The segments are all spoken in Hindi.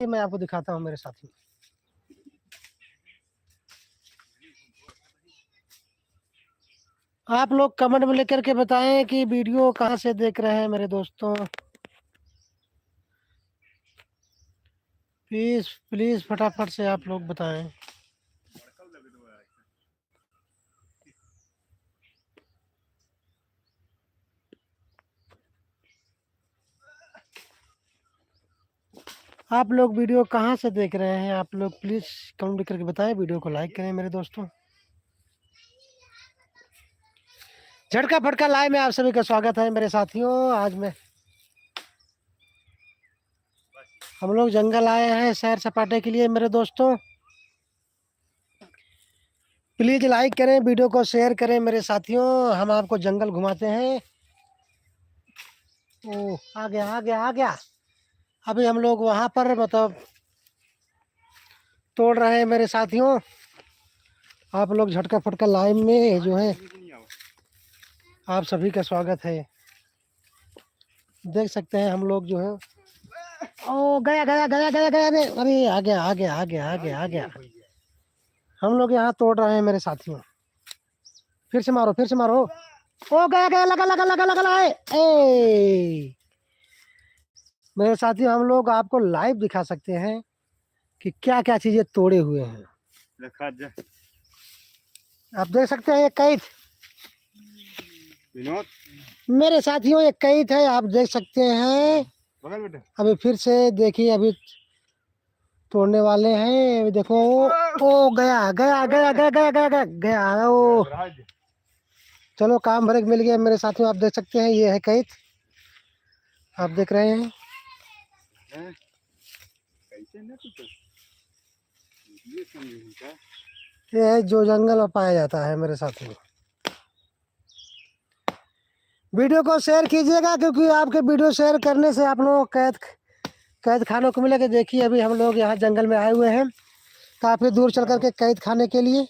मैं आपको दिखाता हूँ मेरे साथी। आप लोग कमेंट में लेकर के बताएं कि वीडियो कहाँ से देख रहे हैं मेरे दोस्तों। प्लीज प्लीज फटाफट से आप लोग बताएं। आप लोग वीडियो कहाँ से देख रहे हैं, आप लोग प्लीज कमेंट करके बताएं। वीडियो को लाइक करें मेरे दोस्तों। झटका फटका लाइव में आप सभी का स्वागत है मेरे साथियों। आज मैं हम लोग जंगल आए हैं सैर सपाटे के लिए मेरे दोस्तों। प्लीज लाइक करें, वीडियो को शेयर करें मेरे साथियों। हम आपको जंगल घुमाते हैं। ओ आ गया आ गया आ गया। अभी हम लोग वहाँ पर मतलब तोड़ रहे हैं मेरे साथियों। आप लोग झटका फटका लाइव में जो है आप सभी का स्वागत है। देख सकते हैं हम लोग जो है। ओ गया गया गया गया गया गया। अरे आ गया आ गया आ गया आ गया आ गया। हम लोग यहाँ तोड़ रहे हैं मेरे साथियों। फिर से मारो फिर से मारो। ओ गया गया लगा लगा लगा लगा लगा ए मेरे साथियों हम लोग आपको लाइव दिखा सकते हैं कि क्या क्या चीजें तोड़े हुए हैं। आप देख सकते हैं ये कैद मेरे साथियों, ये कैद है आप देख सकते हैं। अभी फिर से देखिए, अभी तोड़ने वाले हैं। अभी देखो ओ गया गया गया गया गया गया गया गया ओ। चलो काम भरे मिल गया मेरे साथियों। आप देख सकते हैं ये है कैद, आप देख रहे हैं। ये है जो जंगल में पाया जाता है मेरे साथियों। वीडियो को शेयर कीजिएगा क्योंकि आपके वीडियो शेयर करने से आप लोग कैद खाने को मिलेगा। देखिए अभी हम लोग यहाँ जंगल में आए हुए हैं काफ़ी दूर चल कर के कैद खाने के लिए।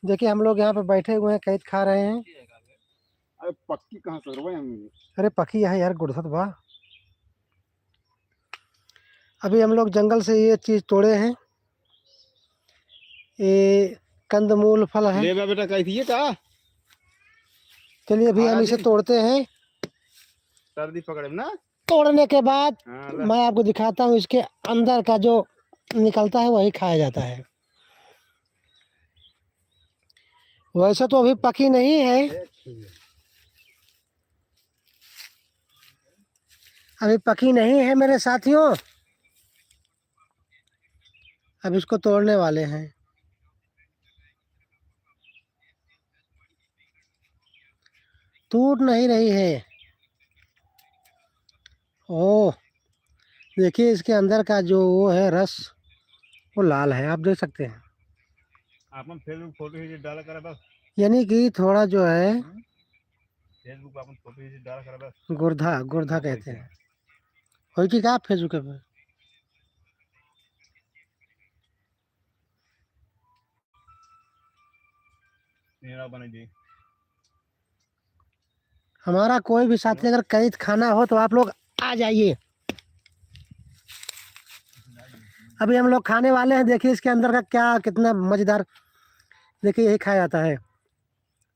देखिए हम लोग यहाँ पे बैठे हुए हैं, कैद खा रहे हैं। अरे पक्की कहाँ से? अरे पकी है यार गुड़सत वाह। अभी हम लोग जंगल से ये चीज़ तोड़े हैं। ये कंदमूल फल है। ले बेटा कैसी का? चलिए अभी हम इसे तोड़ते हैं। सर्दी पकड़े ना। तोड़ने के बाद मैं आपको दिखाता हूँ इसके अंदर का जो निकलता है वही खाया जाता है। वैसे तो अभी पकी नहीं है, अभी पकी नहीं है मेरे साथियों। अब इसको तोड़ने वाले हैं। टूट नहीं रही है। ओह देखिए इसके अंदर का जो वो है रस, वो लाल है, आप देख सकते हैं। आपन फेसबुक फोटो डाला करा बस। यानी कि थोड़ा जो है फेसबुक आपन फोटो डाला करा बस। गुर्दा गुर्दा कहते हैं। हो कि क्या फेसबुक पे बने जी। हमारा कोई भी साथी अगर कैद खाना हो तो आप लोग आ जाइए। अभी हम लोग खाने वाले हैं। देखिए इसके अंदर का क्या कितना मजेदार, देखिए यही खाया जाता है।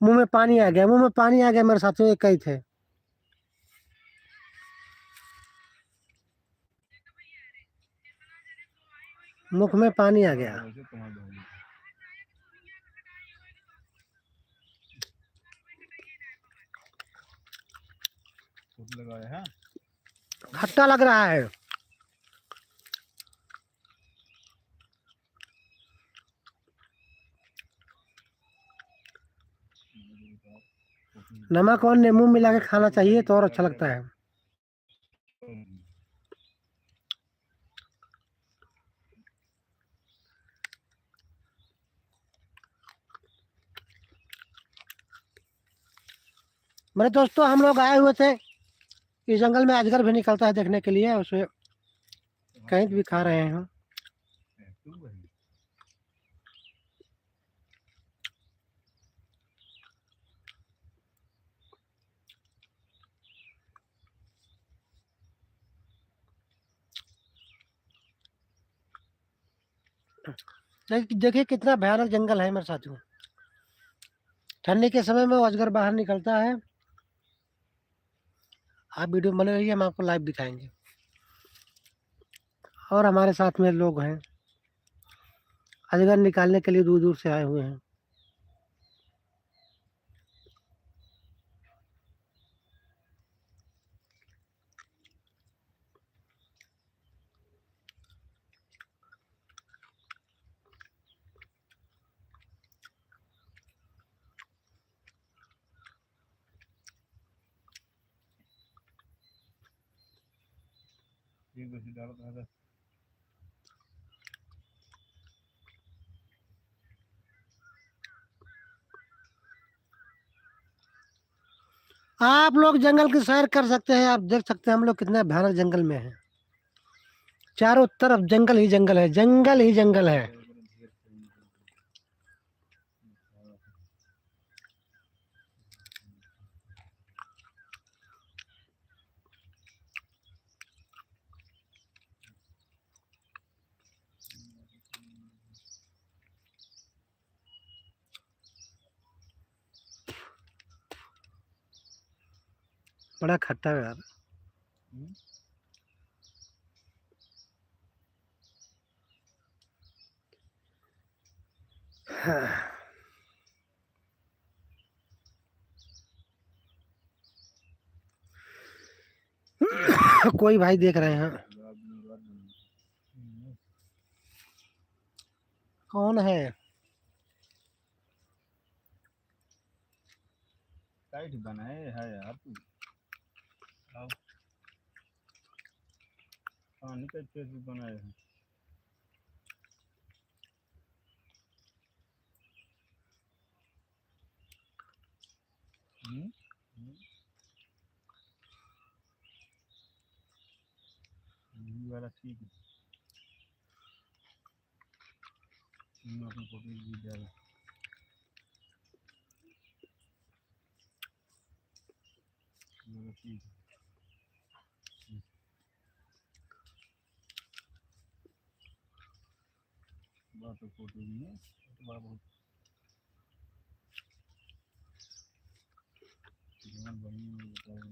मुंह में पानी आ गया, मुंह में पानी आ गया मेरे साथियों। ये कैद है। मुख में पानी आ गया। खट्टा लग रहा है। नमक और नींबू मिला के खाना चाहिए तो और अच्छा लगता है। मेरे दोस्तों हम लोग आए हुए थे इस जंगल में। अजगर भी निकलता है देखने के लिए, उसे कैद भी खा रहे हैं। देखिए कितना भयानक जंगल है मेरे साथियों। ठंडी के समय में वो अजगर बाहर निकलता है। आप वीडियो बने रहिए, हम आपको लाइव दिखाएंगे। और हमारे साथ में लोग हैं, अजगर निकालने के लिए दूर दूर से आए हुए हैं। एक बजे डाल करा बस। आप लोग जंगल की सैर कर सकते हैं। आप देख सकते हैं हम लोग कितने भयानक जंगल में हैं। चारों तरफ जंगल ही जंगल है, जंगल ही जंगल है। बड़ा खट्टा है यार। कोई भाई देख रहे हैं। कौन है? टाइट बनाए है यार तू। आओ पानी का फेसबुक बनाए हैं। ये वाला ठीक है। अपनी फोटो भी डाला। ये वाला ठीक है। बात तो फोटो भी है, बड़ा बहुत जीवन बनी बताया।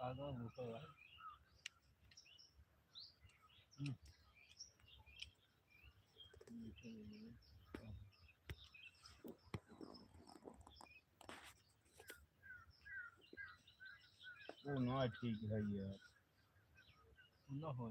आधा होता है। वो ना ठीक है यार, ना हो